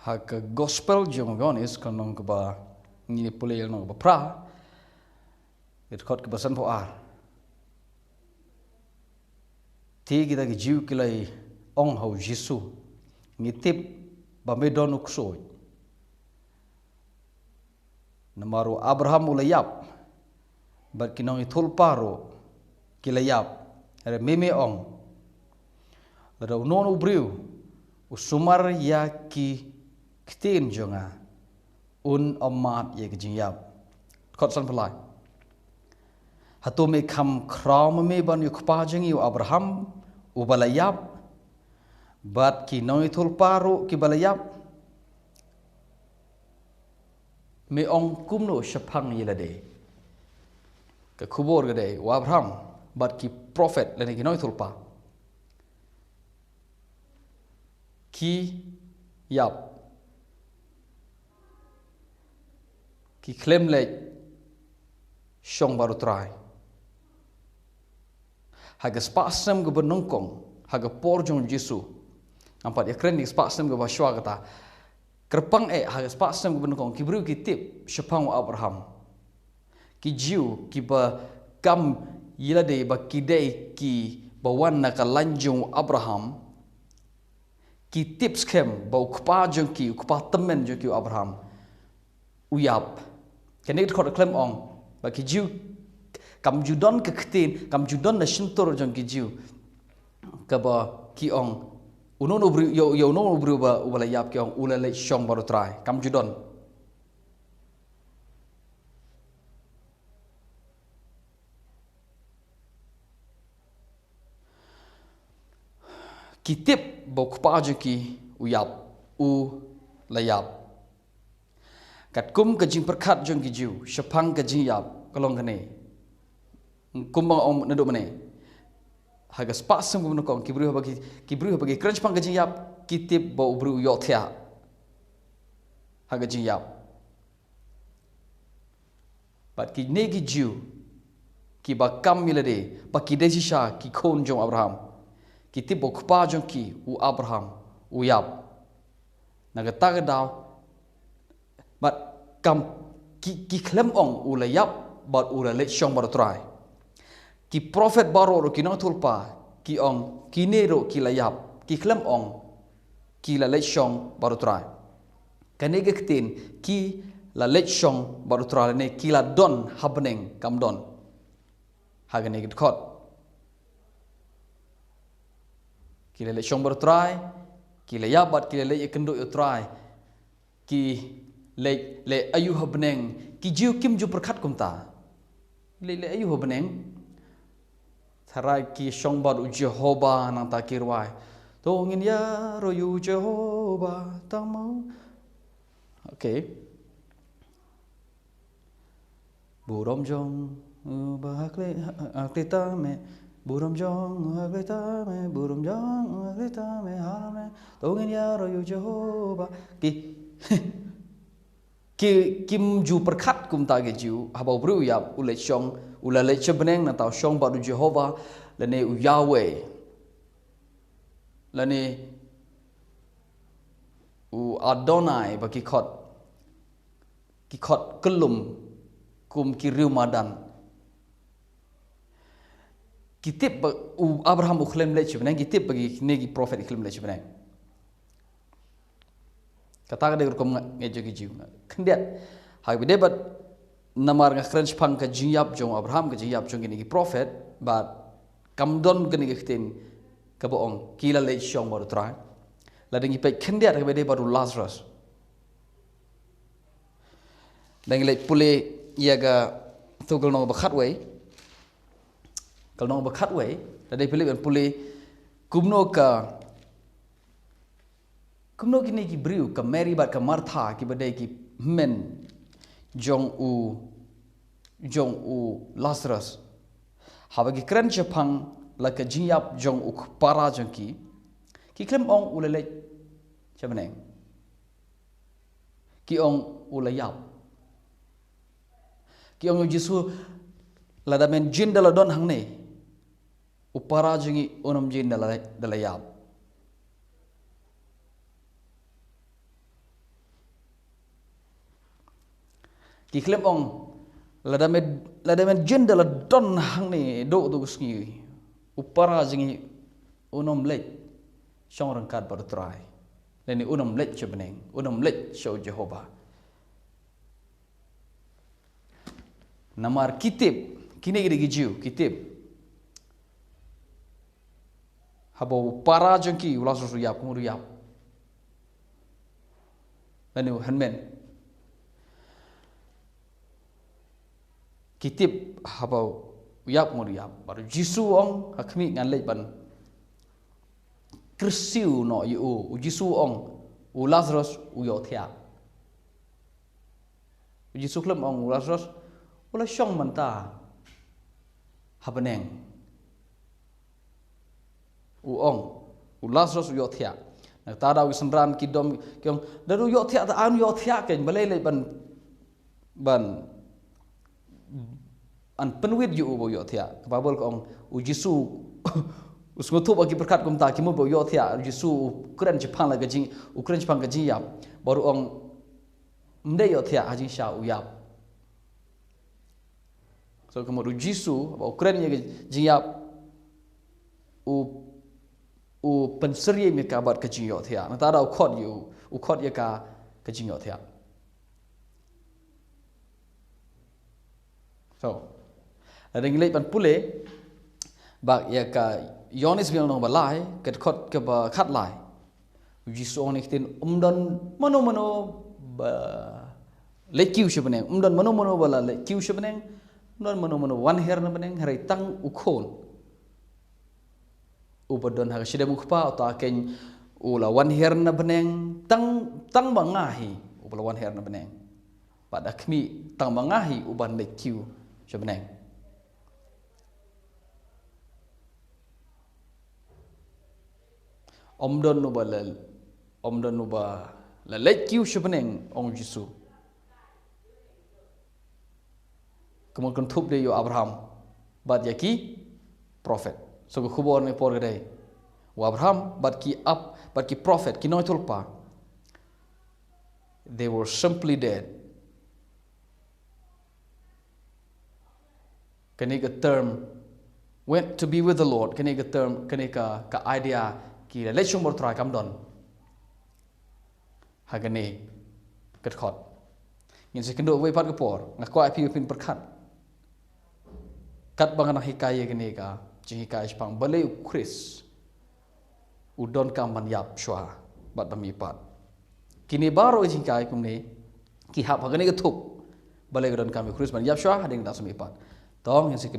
hak gospel jong gonis kanong ba ni pulih nong ba pra it khot ke basan po ar ti kita ki jiu kilai ong hau jisu ngitip ba medon ukso namaru Abraham ulayap bat kinong itul paro kilayap are meme ong lada unon ubriu usumar ya ki ktin jonga un amat ye kijiyap khot san pelai hatu me kham kram me ban yu khpa jeng yu Abraham ubalayap bat ki noi thul paru ki balayap me ong kumno shapang yelade ke kubur gede wa Abraham bat ki prophet lene ki noi thul pa ki yap ki claim le shong baru try haga spasem go benongkong haga porjong Jesu nampak ya keren di spasem go baswa kata kerpang haga spasem go benongkong ki bru ki tip shapang Abraham ki jiu ki ba kam yilade ba kidei ki bawan naka lanjung Abraham ki tips kem ba ukpa jong ki ukpa temen jong ki Abraham uyap kenek khot klem ong ba ki jiu kam judon ke ktin kam judon na shintor jong ki jiu ka ba ki ong unon ubru yo no ubru ba ubala yap ki ong ulale shong baru try kam judon kitip bok pa ki uyap u layap kat kum ka jing perkhat jong ki jiu shapang ka jing yap kalong kane kumbang om nadu mane haga spasem gum nokong kibru bagi crunch pang ka jing yap kitip bo ubru yo thya haga jing yap bat ki ne ki jiu ki ba kam milade ba ki desisha ki khon jong Abraham kitip bok pa jong ki u Abraham u yap naga tagadaw bat kam ki klem ong ulayap bat ulale shong baru try ki prophet baru ro kinong tulpa ki ong kinero ki layap ki klem ong ki la le shong baru try kane gektin ki la le shong baru try ne ki la don happening kam don hagane get khot ki la le shong baru try ki la yabat ki la le kendo yo try ki le ayu habneng ki jiu kim ju perkhat kumta le ayu habneng tharai ki shongbar u Jehovah nang ta kirwai tongin ya ro yu Jehovah tamo okay burom jong bahakle aklita me burom jong aklita me burom jong aklita me halame tongin ya ro yu Jehovah ki kim ju perkhat kum ta ge jiu habau bru ya ule shong ulale chebeneng na tau shong ba du Jehovah lane u Yahweh lane u Adonai ba ki khot kelum kum ki riu madan kitip u Abraham u khlem le chebeneng kitip bagi negi prophet khlem le chebeneng kata ka degur kom ngejo ki jiu kendiat hak bi debat namar nga krench pang ka jiyap jong Abraham ka jiyap jong ni prophet but kamdon gani gektin ka boong kila le shong baru try la dengi pe kendiat ka be baru Lazarus dengi le pule iaga tugol no bakhat we kal no bakhat we la de pile pule kumno kini ki briu ka Mary bat ka Martha ki badai ki men jong u Lazarus habagi kren chapang la ka jiap jong u para jong ki klem ong ulele chabeneng ki ong ulayap ki ong Jesu la damen jin dala don hangne upara jingi onom jin dala yap ki klem ong ladamen jenda la don hang ni do tu kusngi upara jingi unom lek syong rangkat bertrai dan ni unom lek cebeneng unom lek show Jehovah namar kitip kini gidi gijiu kitip habo para jengki ulas ruyap kumuruyap dan ni hanmen kitip habo uyap nguriap baru Jisu ong hakmi ngan lek ban kersiu no yu Jisu ong u Lazarus u yo thia Jisu klem ong u Lazarus ula syong manta habeneng u ong u Lazarus u yo thia nak ta da wisandran kidom kyong daru yo thia ta an yo thia ken balai le ban an penwit yu bo yo thia kababol ko ong u Jisu usngotu bagi berkat kumta kimu bo yo thia Jisu Ukraine Jepang la gajing Ukraine Jepang gajing yap baru ong mde yo thia hajing sha u yap so kemudian Jisu Ukraine ye gajing yap u penseri me ka bat gajing yo thia na ta da u khot ye ka gajing yo thia so ada ngilai pan pule bak ya ka Yohanes bilang nong balai ket khot ke ba khat lai Jisu on ikhtin umdan mano ba lekiu shbeneng umdan mano bala lekiu shbeneng umdan mano wan her na beneng harai tang ukhon ubadon ha shide mukpa ta ken ula wan her na beneng tang bangahi ubala wan her na beneng pada khmi tang bangahi uban lekiu shbeneng omdon nuba la lekiu shbeneng ong Jisu kemudian thup de yo Abraham bad yaki prophet so ko khubor me por gade wa Abraham bad ki prophet ki noi tulpa they were simply dead kaniga term went to be with the Lord kaniga term kanika ka idea ki lechung bertrai kam don hagane ket khot ngin se kendo we pat kapor ngakwa pi pin perkhat kat bangana hikaya gene ka jing hikaya spang balai Chris udon kam man yap shwa bat bami pat kini baro jing kai kumne ki hap hagane ke thup balai udon kam Chris man yap shwa hading da sami pat tong ngin se